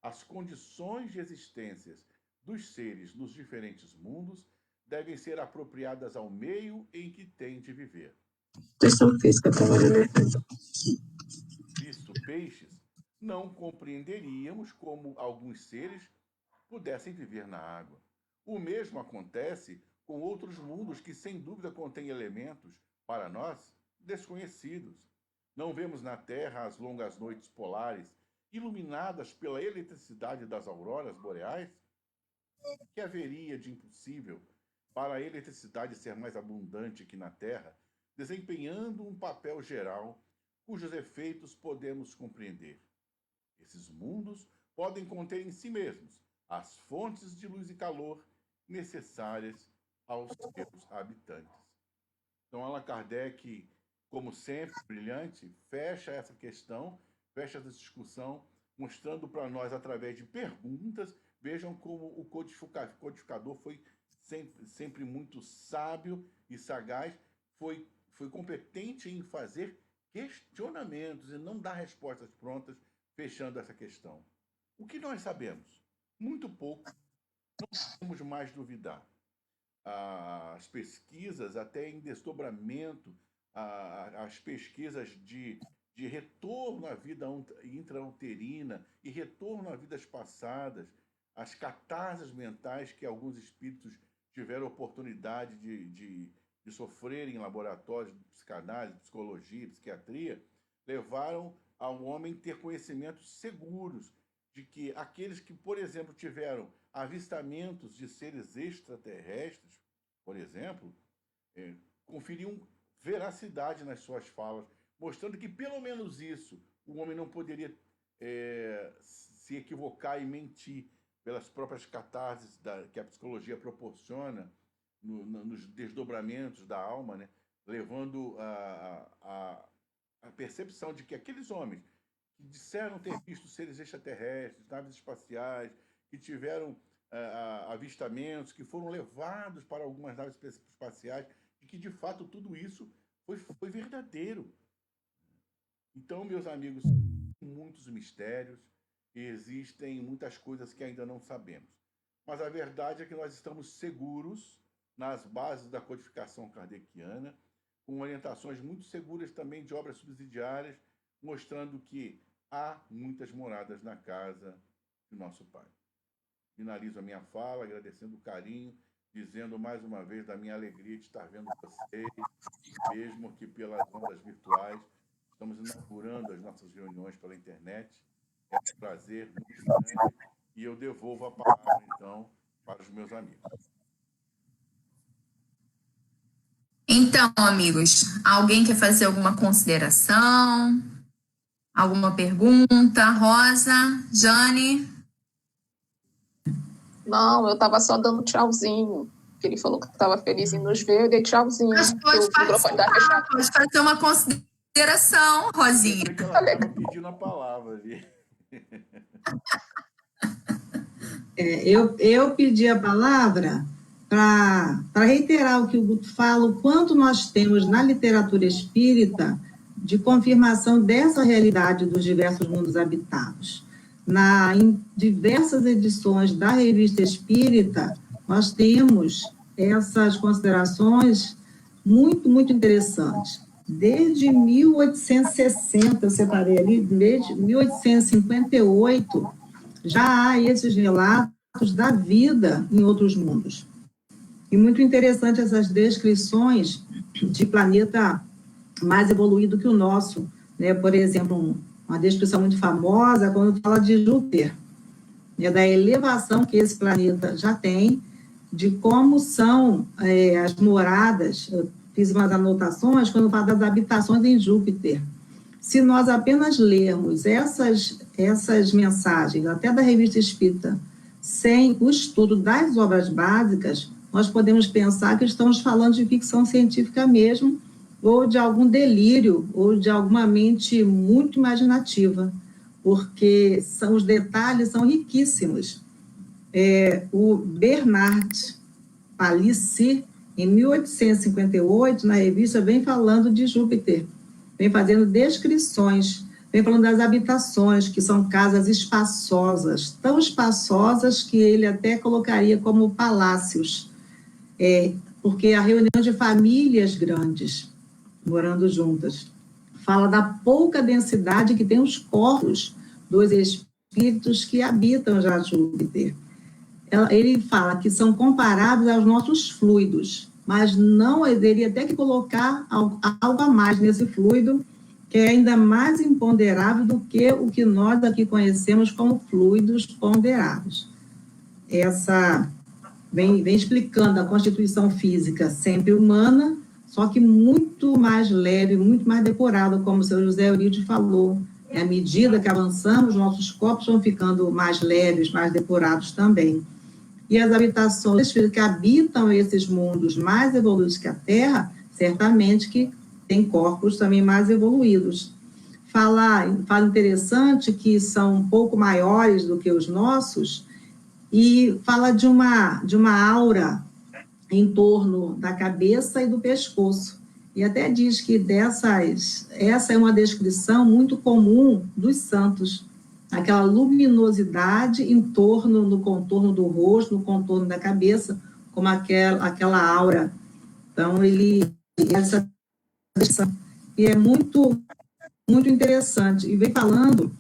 as condições de existências dos seres nos diferentes mundos devem ser apropriadas ao meio em que têm de viver. Visto peixes, não compreenderíamos como alguns seres pudessem viver na água. O mesmo acontece com outros mundos que, sem dúvida, contêm elementos, para nós, desconhecidos. Não vemos na Terra as longas noites polares, iluminadas pela eletricidade das auroras boreais? O que haveria de impossível para a eletricidade ser mais abundante que na Terra, desempenhando um papel geral, cujos efeitos podemos compreender? Esses mundos podem conter em si mesmos as fontes de luz e calor necessárias aos seus habitantes. Então, Allan Kardec, como sempre, brilhante, fecha essa questão, fecha essa discussão, mostrando para nós, através de perguntas, vejam como o codificador foi sempre muito sábio e sagaz, foi competente em fazer questionamentos e não dar respostas prontas, fechando essa questão. O que nós sabemos? Muito pouco, não podemos mais duvidar. As pesquisas, até em desdobramento, as pesquisas de retorno à vida intrauterina e retorno a vidas passadas, as catarses mentais que alguns espíritos tiveram oportunidade de sofrerem em laboratórios de psicanálise, psicologia, psiquiatria, levaram ao homem ter conhecimentos seguros de que aqueles que, por exemplo, tiveram avistamentos de seres extraterrestres, por exemplo, conferiam veracidade nas suas falas, mostrando que, pelo menos isso, o homem não poderia se equivocar e mentir pelas próprias catarses que a psicologia proporciona nos desdobramentos da alma, né? Levando a percepção de que aqueles homens que disseram ter visto seres extraterrestres, naves espaciais, que tiveram avistamentos, que foram levados para algumas naves espaciais, e que, de fato, tudo isso foi verdadeiro. Então, meus amigos, muitos mistérios, e existem muitas coisas que ainda não sabemos. Mas a verdade é que nós estamos seguros nas bases da codificação kardeciana, com orientações muito seguras também de obras subsidiárias, mostrando que há muitas moradas na casa de nosso Pai. Finalizo a minha fala agradecendo o carinho de dizendo mais uma vez da minha alegria de estar vendo vocês, mesmo que pelas ondas virtuais. Estamos inaugurando as nossas reuniões pela internet. É um prazer muito grande e eu devolvo a palavra, então, para os meus amigos. Então, amigos, alguém quer fazer alguma consideração? Alguma pergunta? Rosa? Jane? Não, eu estava só dando tchauzinho. Ele falou que estava feliz em nos ver, eu dei tchauzinho. Mas pode O microfone tá participar, fechado. pode fazer uma consideração, Rosinha. Eu que ela estava pedindo a palavra ali. Eu pedi a palavra para reiterar o que o Guto fala, o quanto nós temos na literatura espírita de confirmação dessa realidade dos diversos mundos habitados. Em diversas edições da Revista Espírita, nós temos essas considerações muito, muito interessantes. Desde 1860, eu separei ali, desde 1858, já há esses relatos da vida em outros mundos. E muito interessante essas descrições de planeta mais evoluído que o nosso, né? Por exemplo, uma descrição muito famosa quando fala de Júpiter, né? Da elevação que esse planeta já tem, de como são as moradas. Eu fiz umas anotações quando fala das habitações em Júpiter. Se nós apenas lermos essas mensagens, até da Revista Espírita, sem o estudo das obras básicas, nós podemos pensar que estamos falando de ficção científica mesmo, ou de algum delírio, ou de alguma mente muito imaginativa, porque os detalhes são riquíssimos. O Bernard Palissy, em 1858, na revista, vem falando de Júpiter, vem fazendo descrições, vem falando das habitações, que são casas espaçosas, tão espaçosas que ele até colocaria como palácios, porque a reunião de famílias grandes, morando juntas. Fala da pouca densidade que tem os corpos dos espíritos que habitam já Júpiter. Ele fala que são comparáveis aos nossos fluidos, mas não, ele teria até que colocar algo a mais nesse fluido, que é ainda mais imponderável do que o que nós aqui conhecemos como fluidos ponderáveis. Vem explicando a constituição física sempre humana, só que muito mais leve, muito mais depurada, como o senhor José Eurídio falou. À medida que avançamos, nossos corpos vão ficando mais leves, mais depurados também. E as habitações que habitam esses mundos mais evoluídos que a Terra, certamente que têm corpos também mais evoluídos. Fala interessante que são um pouco maiores do que os nossos, e fala de uma aura em torno da cabeça e do pescoço. E até diz que essa é uma descrição muito comum dos santos, aquela luminosidade no contorno do rosto, no contorno da cabeça, como aquela aura. Então, essa descrição, e é muito, muito interessante. E vem falando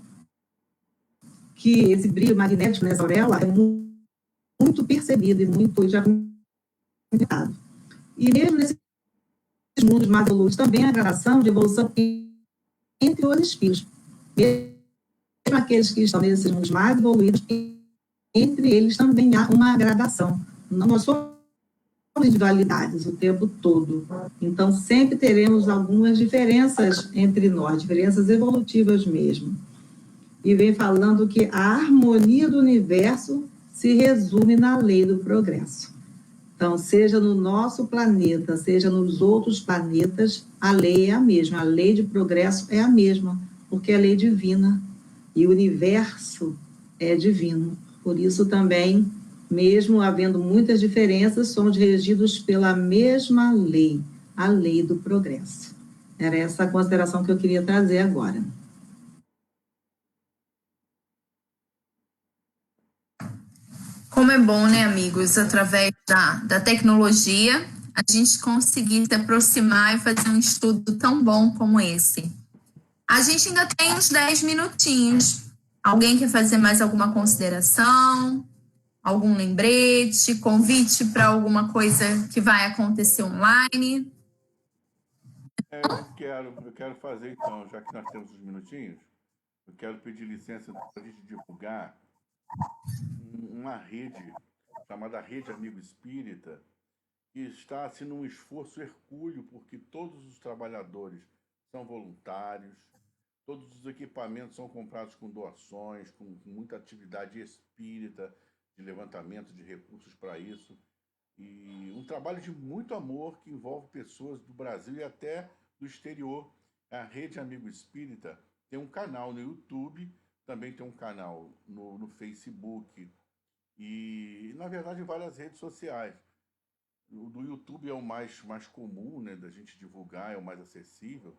que esse brilho magnético nessa auréola é muito percebido e muito já comunicado. E mesmo nesses mundos mais evoluídos, também a gradação de evolução entre os espíritos. Mesmo aqueles que estão nesses mundos mais evoluídos, entre eles também há uma gradação. Nós somos individualidades o tempo todo. Então, sempre teremos algumas diferenças entre nós, diferenças evolutivas mesmo. E vem falando que a harmonia do universo se resume na lei do progresso. Então, seja no nosso planeta, seja nos outros planetas, a lei é a mesma, a lei de progresso é a mesma, porque é lei divina, e o universo é divino. Por isso também, mesmo havendo muitas diferenças, somos regidos pela mesma lei, a lei do progresso. Era essa a consideração que eu queria trazer agora. Como é bom, né, amigos, através da tecnologia, a gente conseguir se aproximar e fazer um estudo tão bom como esse. A gente ainda tem uns 10 minutinhos. Alguém quer fazer mais alguma consideração? algum lembrete, convite para alguma coisa que vai acontecer online? Eu quero fazer então, já que nós temos uns minutinhos, eu quero pedir licença para a gente divulgar uma rede chamada Rede Amigo Espírita, que está assim num esforço hercúleo, porque todos os trabalhadores são voluntários, todos os equipamentos são comprados com doações, com muita atividade espírita, de levantamento de recursos para isso. E um trabalho de muito amor que envolve pessoas do Brasil e até do exterior. A Rede Amigo Espírita tem um canal no YouTube, também tem um canal no Facebook e, na verdade, em várias redes sociais. O do YouTube é o mais comum, né, da gente divulgar, é o mais acessível.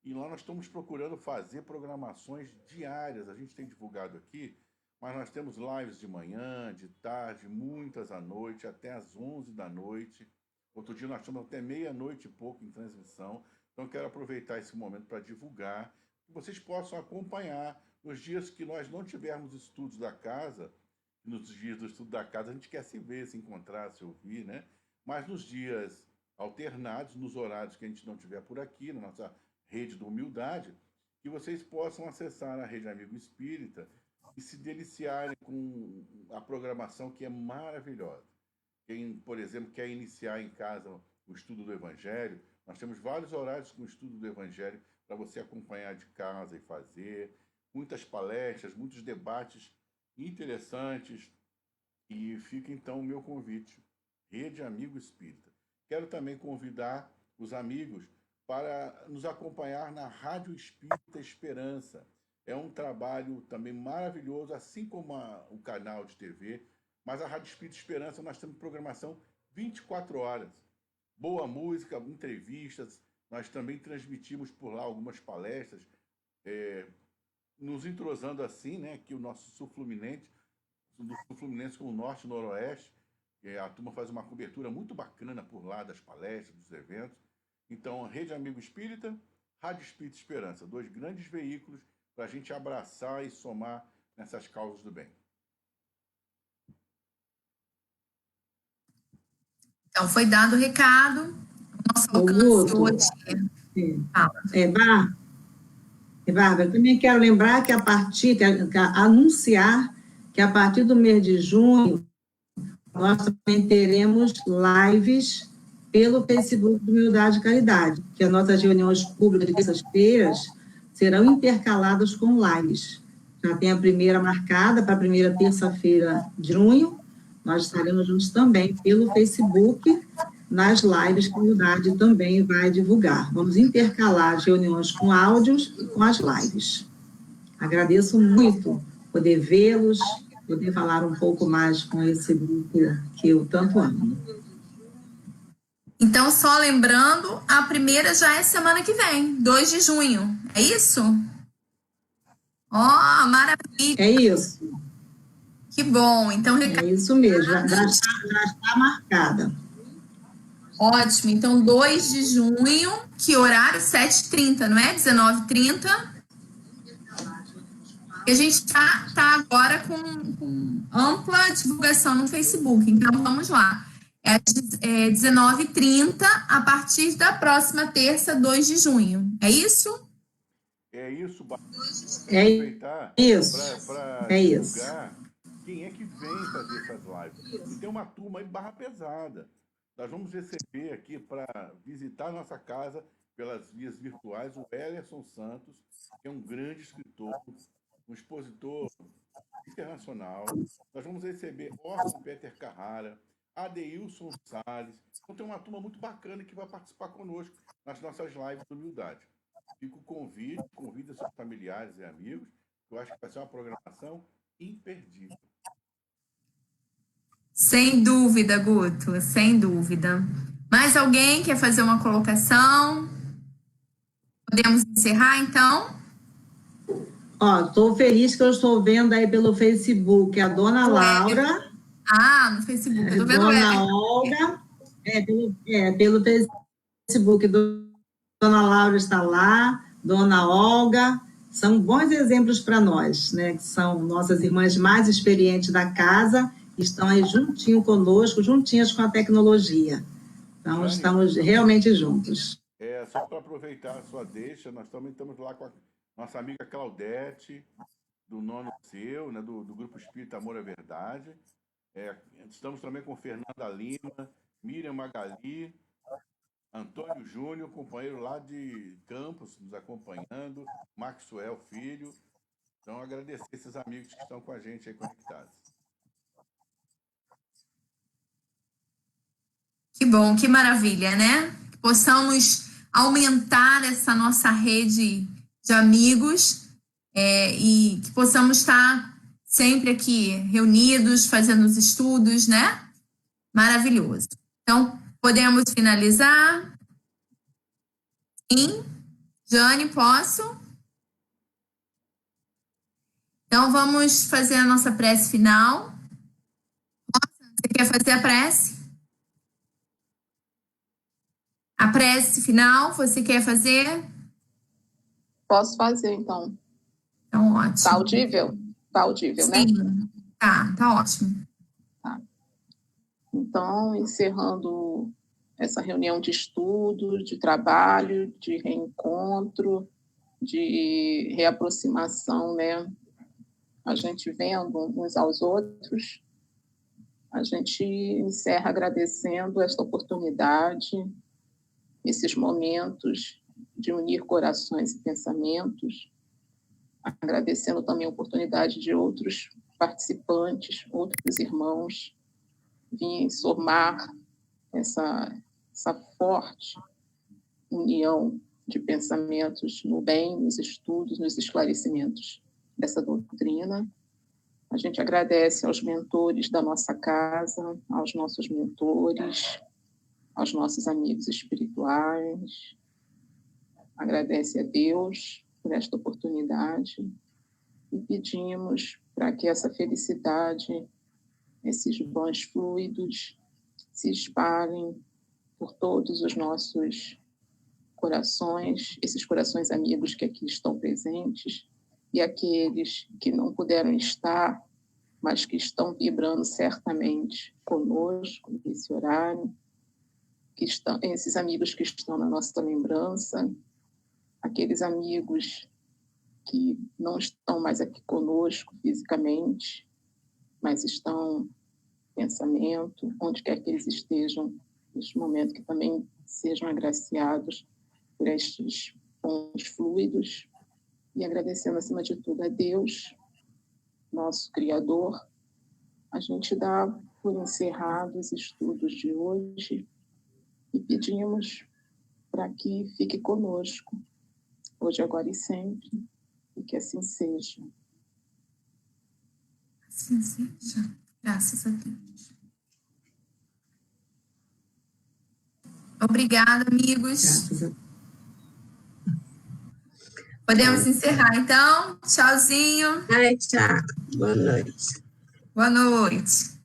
E lá nós estamos procurando fazer programações diárias. A gente tem divulgado aqui, mas nós temos lives de manhã, de tarde, muitas à noite, até às 11 da noite. Outro dia nós estamos até meia-noite e pouco em transmissão. Então eu quero aproveitar esse momento para divulgar, que vocês possam acompanhar nos dias que nós não tivermos estudos da casa. Nos dias do estudo da casa a gente quer se ver, se encontrar, se ouvir, né? Mas nos dias alternados, nos horários que a gente não tiver por aqui, na nossa rede da humildade, que vocês possam acessar a Rede Amigo Espírita e se deliciarem com a programação que é maravilhosa. Quem, por exemplo, quer iniciar em casa o estudo do Evangelho, nós temos vários horários com o estudo do Evangelho para você acompanhar de casa e fazer, muitas palestras, muitos debates interessantes, e fica então o meu convite, Rede Amigo Espírita. Quero também convidar os amigos para nos acompanhar na Rádio Espírita Esperança. É um trabalho também maravilhoso, assim como o canal de TV, mas a Rádio Espírita Esperança nós temos programação 24 horas. Boa música, entrevistas, nós também transmitimos por lá algumas palestras, nos entrosando assim, né, que o nosso sul-fluminense, do sul-fluminense com o norte e o noroeste, a turma faz uma cobertura muito bacana por lá das palestras, dos eventos. Então, Rede Amigo Espírita, Rádio Espírita Esperança, 2 grandes veículos para a gente abraçar e somar nessas causas do bem. Então, foi dado o recado. Nosso alcance hoje. Bárbara, também quero lembrar que anunciar que a partir do mês de junho, nós também teremos lives pelo Facebook do Humildade e Caridade, que as nossas reuniões públicas de terças-feiras serão intercaladas com lives. Já tem a primeira marcada para a primeira terça-feira de junho. Nós estaremos juntos também pelo Facebook, nas lives que a Humildade também vai divulgar. Vamos intercalar as reuniões com áudios e com as lives. Agradeço muito poder vê-los, poder falar um pouco mais com esse grupo que eu tanto amo. Então, só lembrando, a primeira já é semana que vem, 2 de junho. É isso? Ó, maravilha. É isso. Que bom. Então, é isso mesmo, já está marcada. Ótimo. Então, 2 de junho, que horário? 7h30, não é? 19h30. E a gente está agora com ampla divulgação no Facebook. Então, vamos lá. É 19h30, a partir da próxima terça, 2 de junho. É isso? É isso. É isso. Para divulgar isso. Quem é que vem fazer essas lives. E tem uma turma aí barra pesada. Nós vamos receber aqui para visitar nossa casa pelas vias virtuais o Ellerson Santos, que é um grande escritor, um expositor internacional. Nós vamos receber Orson Peter Carrara, Adeilson Salles. Então tem uma turma muito bacana que vai participar conosco nas nossas lives de humildade. Fica o convida seus familiares e amigos. Eu acho que vai ser uma programação imperdível. Sem dúvida, Guto, sem dúvida. Mais alguém quer fazer uma colocação? Podemos encerrar, então? Estou feliz que eu estou vendo aí pelo Facebook a Dona Laura. No Facebook, eu estou vendo Dona Olga. Pelo Facebook, Dona Laura está lá, Dona Olga. São bons exemplos para nós, né? Que são nossas irmãs mais experientes da casa estão aí juntinho conosco, juntinhas com a tecnologia. Então, Jane, estamos realmente juntos. só para aproveitar a sua deixa, nós também estamos lá com a nossa amiga Claudete, do Nono Seu, né, do Grupo Espírita Amor é Verdade. Estamos também com Fernanda Lima, Miriam Magali, Antônio Júnior, companheiro lá de Campos, nos acompanhando, Maxwell Filho. Então, agradecer esses amigos que estão com a gente aí conectados. Que bom, que maravilha, né? Que possamos aumentar essa nossa rede de amigos e que possamos estar sempre aqui reunidos, fazendo os estudos, né? Maravilhoso. Então, podemos finalizar? Sim. Jane, posso? Então, vamos fazer a nossa prece final. Você quer fazer a prece? A prece final, você quer fazer? Posso fazer, então. Então, ótimo. Tá audível? Tá audível, né? Sim, tá ótimo. Tá. Então, encerrando essa reunião de estudo, de trabalho, de reencontro, de reaproximação, né? A gente vendo uns aos outros, a gente encerra agradecendo esta oportunidade, esses momentos de unir corações e pensamentos, agradecendo também a oportunidade de outros participantes, outros irmãos, virem somar essa forte união de pensamentos no bem, nos estudos, nos esclarecimentos dessa doutrina. A gente agradece aos mentores da nossa casa, aos nossos mentores, aos nossos amigos espirituais. Agradece a Deus por esta oportunidade e pedimos para que essa felicidade, esses bons fluidos se espalhem por todos os nossos corações, esses corações amigos que aqui estão presentes e aqueles que não puderam estar, mas que estão vibrando certamente conosco nesse horário, esses amigos que estão na nossa lembrança, aqueles amigos que não estão mais aqui conosco fisicamente, mas estão em pensamento, onde quer que eles estejam neste momento, que também sejam agraciados por estes bons fluidos, e agradecendo acima de tudo a Deus, nosso Criador. A gente dá por encerrados os estudos de hoje e pedimos para que fique conosco, hoje, agora e sempre, e que assim seja. Assim seja. Graças a Deus. Obrigada, amigos. Graças a Deus. Podemos encerrar, então? Tchauzinho. Ai, tchau. Boa noite. Boa noite.